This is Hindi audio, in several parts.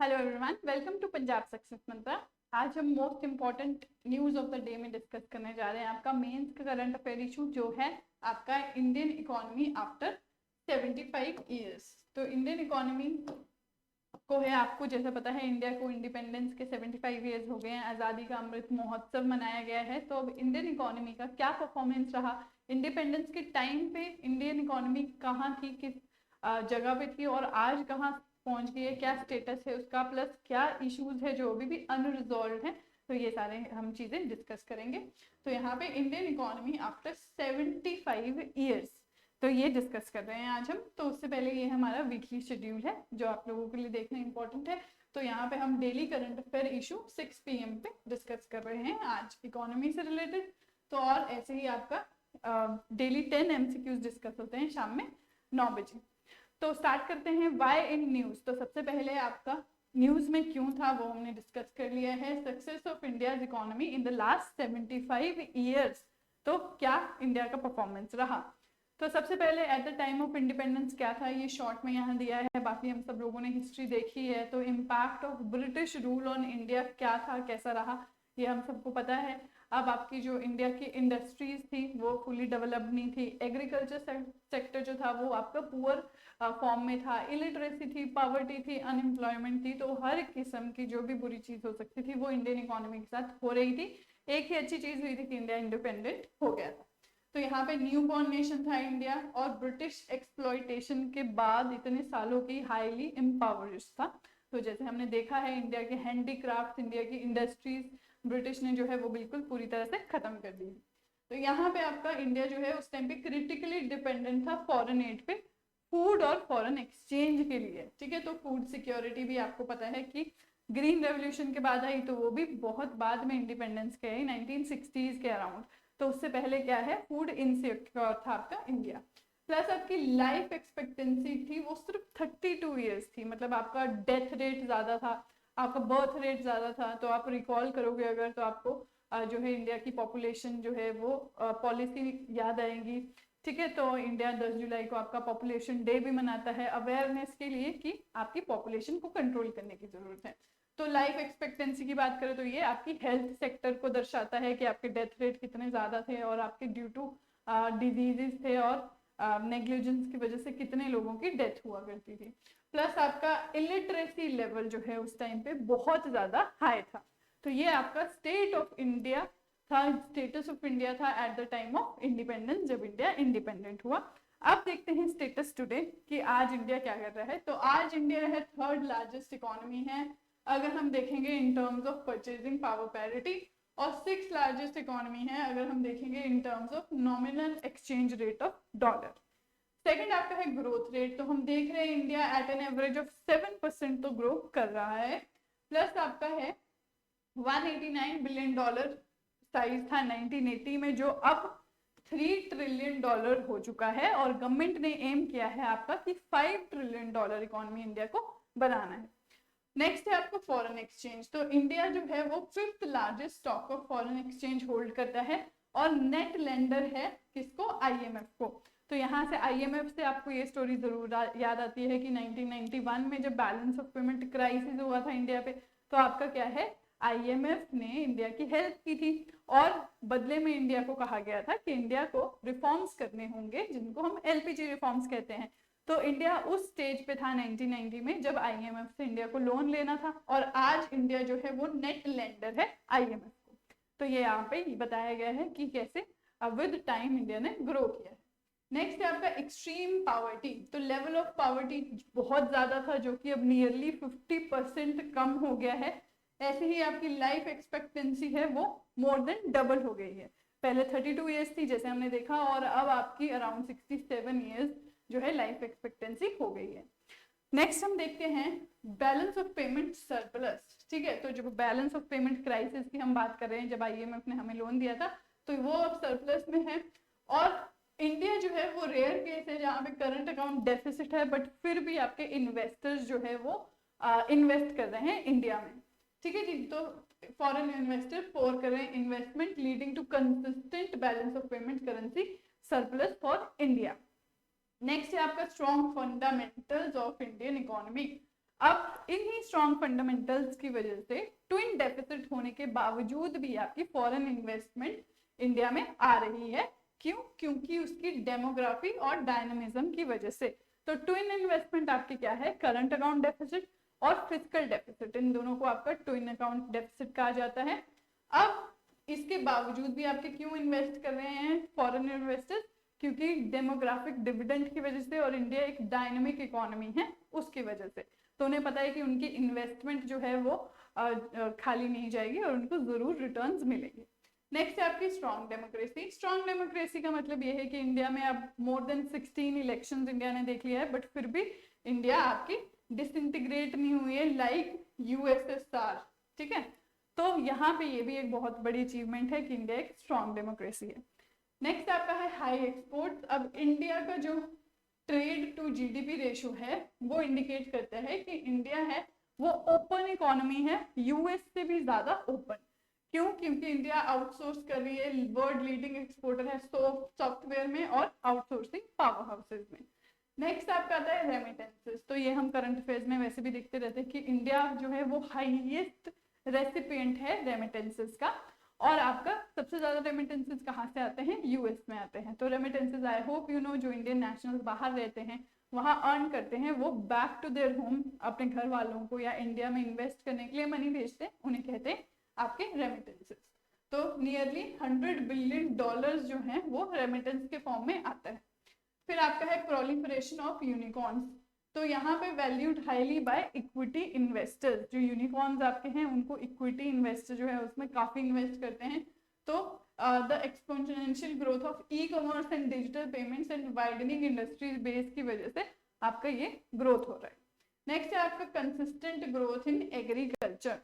Hello everyone, welcome to Punjab success mantra. आज हम most important news of the day में डिस्कस करने जा रहे हैं आपका मेंस का करंट अफेयर इशू जो है आपका इंडियन इकोनॉमी आफ्टर 75 ईयर्स। तो इंडियन इकोनॉमी को है, आपको जैसा पता है इंडिया को इंडिपेंडेंस के 75 ईयर्स हो गए हैं, आज़ादी का अमृत महोत्सव मनाया गया है। तो अब इंडियन इकोनॉमी का क्या परफॉर्मेंस रहा, इंडिपेंडेंस के टाइम पे इंडियन इकोनॉमी कहाँ थी, किस जगह पे थी और आज कहाँ पहुंच गई है, क्या स्टेटस है उसका, प्लस क्या इश्यूज है जो अभी भी अनरिजॉल्व है। तो ये सारे हम चीजें डिस्कस करेंगे। तो यहाँ पे इंडियन इकोनॉमी आफ्टर 75 ईयर्स, तो ये डिस्कस कर रहे हैं आज हम। तो उससे पहले ये हमारा वीकली शेड्यूल है जो आप लोगों के लिए देखना इंपॉर्टेंट है। तो यहाँ पे हम daily current affair issue 6 PM पे डिस्कस कर रहे हैं आज इकोनॉमी से रिलेटेड। तो और ऐसे ही आपका डेली 10 MCQs डिस्कस होते हैं शाम में 9 बजे। तो स्टार्ट करते हैं वाई इन न्यूज। तो सबसे पहले आपका न्यूज में क्यों था वो हमने डिस्कस कर लिया है। Success of India's economy in the last 75 years, तो क्या इंडिया का परफॉर्मेंस रहा। तो सबसे पहले at the time of independence क्या था, ये शॉर्ट में यहाँ दिया है, बाकी हम सब लोगों ने हिस्ट्री देखी है। तो impact of British rule on India क्या था, कैसा रहा, ये हम सबको पता है। अब आपकी जो इंडिया की इंडस्ट्रीज थी वो फुली डेवलप्ड नहीं थी, एग्रीकल्चर सेक्टर जो था वो आपका पुअर फॉर्म में था, इलिटरेसी थी, पॉवर्टी थी, अनएम्प्लॉयमेंट थी। तो हर किस्म की जो भी बुरी चीज हो सकती थी वो इंडियन इकोनॉमी के साथ हो रही थी। एक ही अच्छी चीज हुई थी कि इंडिया इंडिपेंडेंट हो गया था। तो यहाँ पे न्यू बॉर्न नेशन था इंडिया और ब्रिटिश एक्सप्लॉयटेशन के बाद इतने सालों की हाईली एम्पावर्ड था। तो जैसे हमने देखा है इंडिया के हैंडीक्राफ्ट, इंडिया की इंडस्ट्रीज ब्रिटिश ने जो है वो बिल्कुल पूरी तरह से खत्म कर दी। तो यहाँ पे आपका इंडिया जो है उस टाइम पे क्रिटिकली डिपेंडेंट था फॉरेन एड पे, फूड और फॉरेन एक्सचेंज के लिए। ठीक है, तो फूड सिक्योरिटी भी आपको पता है कि ग्रीन रेवोल्यूशन के बाद आई, तो वो भी बहुत बाद में इंडिपेंडेंस के आई, 1960s के अराउंड। तो उससे पहले क्या है, फूड इनसिक्योर था आपका इंडिया। प्लस आपकी लाइफ एक्सपेक्टेंसी थी वो सिर्फ 32 ईयर्स थी, मतलब आपका डेथ रेट ज्यादा था, आपका बर्थ रेट ज्यादा था। तो आप रिकॉल करोगे अगर तो आपको जो है इंडिया की पॉपुलेशन जो है वो पॉलिसी याद आएगी। ठीक है, तो इंडिया 10 जुलाई को आपका पॉपुलेशन डे भी मनाता है अवेयरनेस के लिए कि आपकी पॉपुलेशन को कंट्रोल करने की जरूरत है। तो लाइफ एक्सपेक्टेंसी की बात करें तो ये आपकी हेल्थ सेक्टर को दर्शाता है कि आपके डेथ रेट कितने ज्यादा थे और आपके ड्यू टू डिजीजेस थे और नेग्लिजेंस की वजह से कितने लोगों की डेथ हुआ करती थी। प्लस आपका इलिटरेसी लेवल जो है उस टाइम पे बहुत ज्यादा हाई था। तो ये आपका स्टेट ऑफ इंडिया था, स्टेटस ऑफ इंडिया था at the time of independence, जब इंडिया इंडिपेंडेंट हुआ। अब देखते हैं स्टेटस टुडे कि आज इंडिया क्या कर रहा है। तो आज इंडिया है थर्ड लार्जेस्ट इकोनॉमी है अगर हम देखेंगे in terms of purchasing power parity, और 6th लार्जेस्ट इकोनॉमी है अगर हम देखेंगे in terms of nominal exchange rate of dollar. Second आपका है ग्रोथ रेट। तो हम देख रहे हैं India at an average of 7% तो ग्रो कर रहा है। प्लस आपका है 189 बिलियन डॉलर साइज था 1980 में, जो अब 3 ट्रिलियन डॉलर हो चुका है। और गवर्नमेंट ने एम किया है आपका कि 5 ट्रिलियन डॉलर इकोनॉमी इंडिया को बनाना है। नेक्स्ट है आपको फॉरेन एक्सचेंज। तो इंडिया जो है वो 5th largest stock of foreign exchange hold करता है और नेट लेंडर है किसको, IMF को। तो यहाँ से IMF से आपको ये स्टोरी जरूर याद आती है कि 1991 में जब बैलेंस ऑफ पेमेंट क्राइसिस हुआ था इंडिया पे, तो आपका क्या है, IMF ने इंडिया की हेल्प की थी और बदले में इंडिया को कहा गया था कि इंडिया को रिफॉर्म्स करने होंगे जिनको हम LPG रिफॉर्म्स कहते हैं। तो इंडिया उस स्टेज पे था 1990 में जब IMF से इंडिया को लोन लेना था, और आज इंडिया जो है वो नेट लेंडर है IMF को। तो ये यहाँ पे बताया गया है कि कैसे विद टाइम इंडिया ने ग्रो किया है। नेक्स्ट है आपका एक्सट्रीम पॉवर्टी। तो लेवल ऑफ पॉवर्टी बहुत ज्यादा था जो कि अब नियरली 50% कम हो गया है। ऐसे ही आपकी लाइफ एक्सपेक्टेंसी है वो मोर देन डबल हो गई है, पहले 32 ईयर्स थी जैसे हमने देखा, और अब आपकी अराउंड 67 ईयर्स जो है लाइफ एक्सपेक्टेंसी हो गई है। नेक्स्ट हम देखते हैं बैलेंस ऑफ पेमेंट सरप्लस। ठीक है, तो जब बैलेंस ऑफ पेमेंट क्राइसिस की हम बात कर रहे हैं, जब IMF ने हमें लोन दिया था तो वो अब सरप्लस में है। और इंडिया जो है वो रेयर केस है जहाँ पे करंट अकाउंट डेफिसिट है, बट फिर भी आपके इन्वेस्टर्स जो है वो इन्वेस्ट कर रहे हैं इंडिया में। ठीक है जी, तो फॉरेन इन्वेस्टर पोर कर रहे हैं investment, leading to consistent balance of payment currency surplus for India. Next है आपका strong fundamentals of Indian economy. अब इन्हीं स्ट्रॉन्ग फंडामेंटल्स की वजह से ट्विन डेफिसिट होने के बावजूद भी आपकी फॉरेन इन्वेस्टमेंट इंडिया में आ रही है। क्यों? क्योंकि उसकी डेमोग्राफी और डायनामिज्म की वजह से। तो ट्विन इन्वेस्टमेंट आपकी क्या है? करंट अकाउंट डेफिसिट और फिजिकल डेफिसिट, इन दोनों को आपका ट्विन अकाउंट डेफिसिट कहा जाता है। अब इसके बावजूद भी आपके क्यों इन्वेस्ट कर रहे हैं फॉरेन इन्वेस्टर्स? क्योंकि डेमोग्राफिक डिविडेंड की वजह से और इंडिया एक डायनामिक इकोनॉमी है उसकी वजह से। तो उन्हें पता है कि उनकी इन्वेस्टमेंट जो है वो खाली नहीं जाएगी और उनको जरूर रिटर्न्स मिलेंगे। नेक्स्ट है आपकी स्ट्रॉन्ग डेमोक्रेसी। स्ट्रॉन्ग डेमोक्रेसी का मतलब ये है कि इंडिया में अब मोर देन 16 इलेक्शंस इंडिया ने देख लिया है, बट फिर भी इंडिया आपकी डिसइंटीग्रेट नहीं हुई है लाइक यूएसएसआर। ठीक है, तो यहाँ पे ये भी एक बहुत बड़ी अचीवमेंट है कि इंडिया एक स्ट्रॉन्ग डेमोक्रेसी है। नेक्स्ट आपका है हाई एक्सपोर्ट। अब इंडिया का जो ट्रेड टू जीडीपी रेशो है वो इंडिकेट करता है कि इंडिया है वो ओपन इकोनॉमी है, यूएस से भी ज्यादा ओपन। क्यों? क्योंकि इंडिया आउटसोर्स कर रही है, वर्ल्ड लीडिंग एक्सपोर्टर है सॉफ्टवेयर में और आउटसोर्सिंग पावर हाउसेज में। नेक्स्ट आपका आता है रेमिटेंसेस। तो ये हम करंट अफेयर्स में वैसे भी देखते रहते हैं कि इंडिया जो है वो हाईएस्ट रेसिपिएंट है रेमिटेंसेस का। और आपका सबसे ज्यादा रेमिटेंसेस कहाँ से आते हैं? यूएस में आते हैं। तो remittances I hope you know जो इंडियन नेशनल्स बाहर रहते हैं वहाँ अर्न करते हैं, वो बैक टू देयर होम अपने घर वालों को या इंडिया में इन्वेस्ट करने के लिए मनी भेजते हैं, उन्हें कहते हैं आपके रेमिटेंसेस। तो नियरली $100 बिलियन जो हैं वो रेमिटेंस के फॉर्म में आता है। फिर आपका है प्रोलिफरेशन ऑफ यूनिकॉर्न्स। तो यहाँ पे valued highly by equity investors. जो यूनिकॉर्न्स आपके हैं उनको इक्विटी इन्वेस्टर जो है उसमें काफी इन्वेस्ट करते हैं। तो the exponential growth of e commerce and digital payments and widening industries base की वजह से आपका ये ग्रोथ हो रहा है। नेक्स्ट है आपका कंसिस्टेंट ग्रोथ इन एग्रीकल्चर।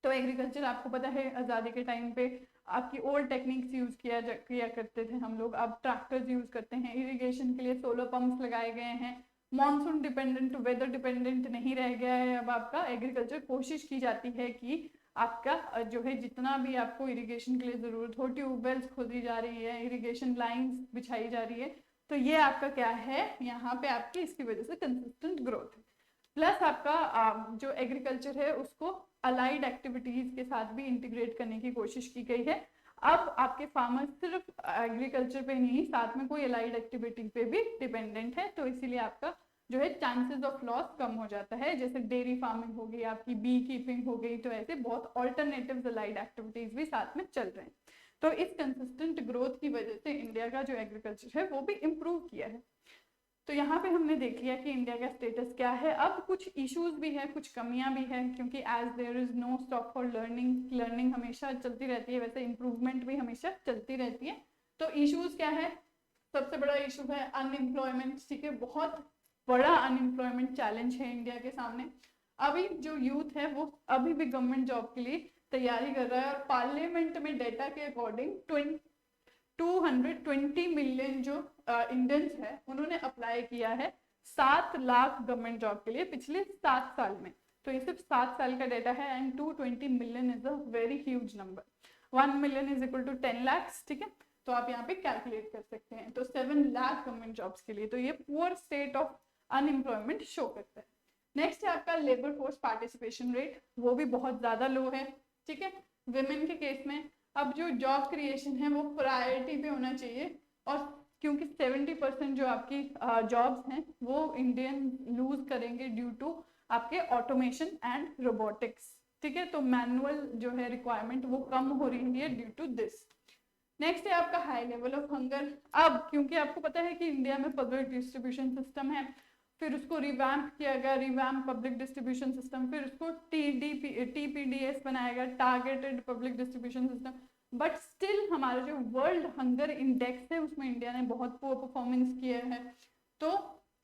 तो एग्रीकल्चर आपको पता है आज़ादी के टाइम पे आपकी ओल्ड टेक्निक्स यूज किया करते थे हम लोग, अब ट्रैक्टर्स यूज करते हैं। इरिगेशन के लिए सोलर पंप्स लगाए गए हैं। मॉनसून डिपेंडेंट, वेदर डिपेंडेंट नहीं रह गया है अब आपका एग्रीकल्चर। कोशिश की जाती है कि आपका जो है जितना भी आपको इरिगेशन के लिए जरूरत हो, ट्यूबवेल्स खोदी जा रही है, इरिगेशन लाइंस बिछाई जा रही है। तो ये आपका क्या है यहाँ पे आपकी इसकी वजह से कंसिस्टेंट ग्रोथ है। प्लस आपका जो एग्रीकल्चर है उसको अलाइड एक्टिविटीज के साथ भी इंटीग्रेट करने की कोशिश की गई है। अब आपके फार्मर्स सिर्फ एग्रीकल्चर पे नहीं, साथ में कोई अलाइड एक्टिविटी पे भी डिपेंडेंट है। तो इसीलिए आपका जो है चांसेस ऑफ लॉस कम हो जाता है। जैसे डेयरी फार्मिंग हो गई, आपकी बी कीपिंग हो गई, तो ऐसे बहुत ऑल्टरनेटिव्स अलाइड एक्टिविटीज भी साथ में चल रहे हैं। तो इस कंसिस्टेंट ग्रोथ की वजह से इंडिया का जो एग्रीकल्चर है वो भी इम्प्रूव किया है। तो यहाँ पे हमने देख लिया कि इंडिया का स्टेटस क्या है। अब कुछ इश्यूज भी है, कुछ कमियां भी है, क्योंकि as there is no stop for learning, learning हमेशा चलती रहती है, वैसे इंप्रूवमेंट भी हमेशा चलती रहती है। तो इश्यूज क्या है? सबसे बड़ा इशू है अनएम्प्लॉयमेंट। ठीक है, बहुत बड़ा अनएम्प्लॉयमेंट चैलेंज है इंडिया के सामने। अभी जो यूथ है वो अभी भी गवर्नमेंट जॉब के लिए तैयारी कर रहा है, और पार्लियामेंट में डेटा के अकॉर्डिंग 220 मिलियन जो इंडियंस है उन्होंने अप्लाई किया है 7 लाख गवर्नमेंट जॉब के लिए पिछले 7 साल में। तो ये सिर्फ 7 साल का डेटा है, and 220 million is a very huge number. 1 million is equal to 10 lakh. ठीक है, तो आप यहाँ पे कैलकुलेट कर सकते हैं। तो 7 लाख गवर्नमेंट जॉब्स के लिए, तो ये poor state of unemployment show करता है। नेक्स्ट है आपका लेबर फोर्स पार्टिसिपेशन रेट, वो भी बहुत ज्यादा लो है। ठीक है, विमेन के केस में अब जो जॉब क्रिएशन है वो प्रायोरिटी पे होना चाहिए, और क्योंकि 70% जो आपकी जॉब्स हैं वो इंडियन लूज करेंगे ड्यू टू आपके ऑटोमेशन एंड रोबोटिक्स। ठीक है, तो मैनुअल जो है रिक्वायरमेंट वो कम हो रही है ड्यू टू दिस। नेक्स्ट है आपका हाई लेवल ऑफ हंगर। अब क्योंकि आपको पता है कि इंडिया में पब्लिक डिस्ट्रीब्यूशन सिस्टम है, फिर उसको रिवैम्प किया गया, रिवैम्प पब्लिक डिस्ट्रीब्यूशन सिस्टम, फिर उसको TPDS बनाया गया, targeted public distribution system. But still हमारा जो वर्ल्ड हंगर इंडेक्स है उसमें इंडिया ने बहुत पुअर परफॉर्मेंस किया है। तो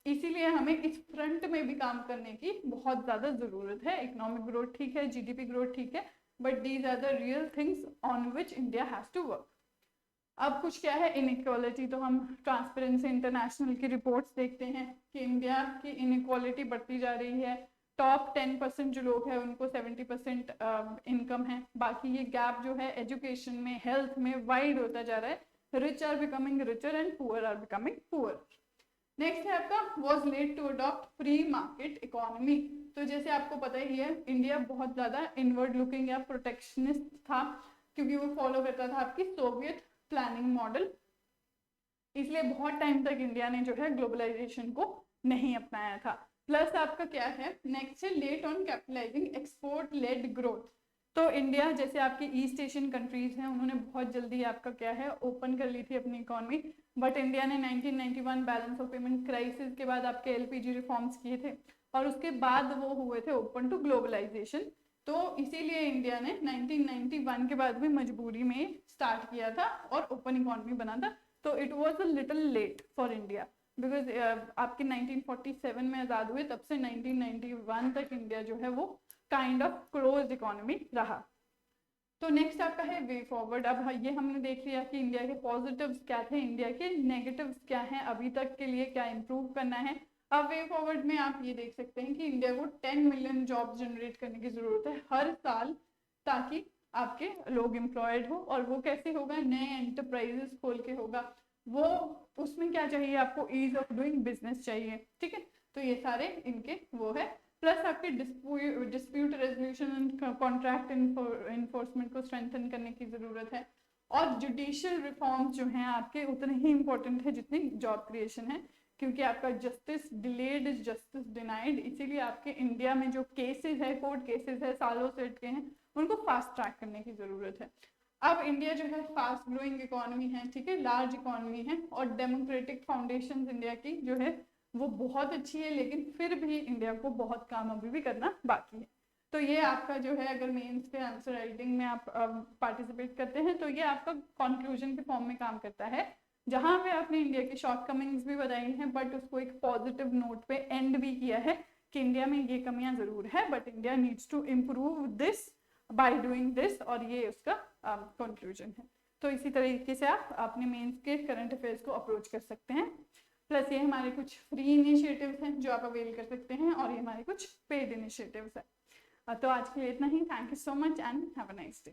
इसीलिए हमें इस फ्रंट में भी काम करने की बहुत ज्यादा जरूरत है। इकोनॉमिक ग्रोथ ठीक है, GDP ग्रोथ ठीक है, but these are the real things on which India has to work. अब कुछ क्या है इनइक्वालिटी, तो हम ट्रांसपेरेंसी इंटरनेशनल की रिपोर्ट्स देखते हैं कि इंडिया की इनइक्वालिटी बढ़ती जा रही है। टॉप 10% जो लोग हैं उनको 70% इनकम है, बाकी ये गैप जो है एजुकेशन में, हेल्थ में वाइड होता जा रहा है। Rich are becoming richer and poor are becoming poor. Next है आपका was late to adopt free market economy. तो जैसे आपको पता ही है इंडिया बहुत ज्यादा इनवर्ड लुकिंग या प्रोटेक्शनिस्ट था, क्योंकि वो फॉलो करता था आपकी सोवियत प्लानिंग मॉडल, इसलिए बहुत टाइम तक इंडिया ने जो है ग्लोबलाइजेशन को नहीं अपनाया था। प्लस आपका क्या है नेक्स्ट है late on capitalizing export led growth. तो इंडिया जैसे आपके ईस्ट एशियन कंट्रीज हैं उन्होंने बहुत जल्दी आपका क्या है ओपन कर ली थी अपनी इकोनॉमी, बट इंडिया ने 1991 बैलेंस ऑफ पेमेंट क्राइसिस के बाद आपके एलपीजी रिफॉर्म्स किए थे और उसके बाद वो हुए थे ओपन टू ग्लोबलाइजेशन। तो इसीलिए इंडिया ने 1991 के बाद भी मजबूरी में स्टार्ट किया था और ओपन इकोनॉमी बना था। तो it was a little late for India because आपके 1947 में आज़ाद हुए, तब से 1991 तक इंडिया जो है वो काइंड ऑफ क्लोज इकोनॉमी रहा। तो नेक्स्ट आपका है वे फॉरवर्ड। अब ये हमने देख लिया कि इंडिया के पॉजिटिव्स क्या थे, इंडिया के नेगेटिव्स क्या हैं, अभी तक के लिए क्या इम्प्रूव करना है। अब वे फॉरवर्ड में आप ये देख सकते हैं कि इंडिया को 10 मिलियन जॉब जनरेट करने की जरूरत है हर साल, ताकि आपके लोग एम्प्लॉयड हो। और वो कैसे होगा, नए एंटरप्राइजेस खोल के होगा। वो उसमें क्या चाहिए आपको, ईज ऑफ डूइंग बिजनेस चाहिए, ठीक है। तो ये सारे इनके वो है। प्लस आपके dispute resolution and contract enforcement को स्ट्रेंथन करने की जरूरत है। और जुडिशियल रिफॉर्म्स जो हैं आपके उतने ही इंपॉर्टेंट है जितनी जॉब क्रिएशन है, क्योंकि आपका justice delayed is justice denied. इसीलिए आपके इंडिया में जो केसेस है, कोर्ट केसेस है, सालों से अटके हैं, उनको फास्ट ट्रैक करने की जरूरत है। अब इंडिया जो है फास्ट ग्रोइंग इकोनॉमी है, ठीक है, लार्ज इकोनॉमी है, और डेमोक्रेटिक फाउंडेशन इंडिया की जो है वो बहुत अच्छी है, लेकिन फिर भी इंडिया को बहुत काम अभी भी करना बाकी है। तो ये आपका जो है, अगर मेंस के आंसर राइटिंग में आप पार्टिसिपेट करते हैं तो ये आपका कंक्लूजन के फॉर्म में काम करता है, जहां पे आपने इंडिया की शॉर्टकमिंग्स भी बताई हैं, बट उसको एक पॉजिटिव नोट पे एंड भी किया है कि इंडिया में ये कमियां जरूर है, but India needs to improve this by doing this, और ये उसका कंक्लूजन है। तो इसी तरीके से आप अपने मेंस के करंट अफेयर्स को अप्रोच कर सकते हैं। प्लस ये हमारे कुछ फ्री इनिशिएटिव्स हैं जो आप अवेल कर सकते हैं, और ये हमारे कुछ पेड इनिशिएटिव्स हैं। तो आज के लिए इतना ही। Thank you so much and have a nice day.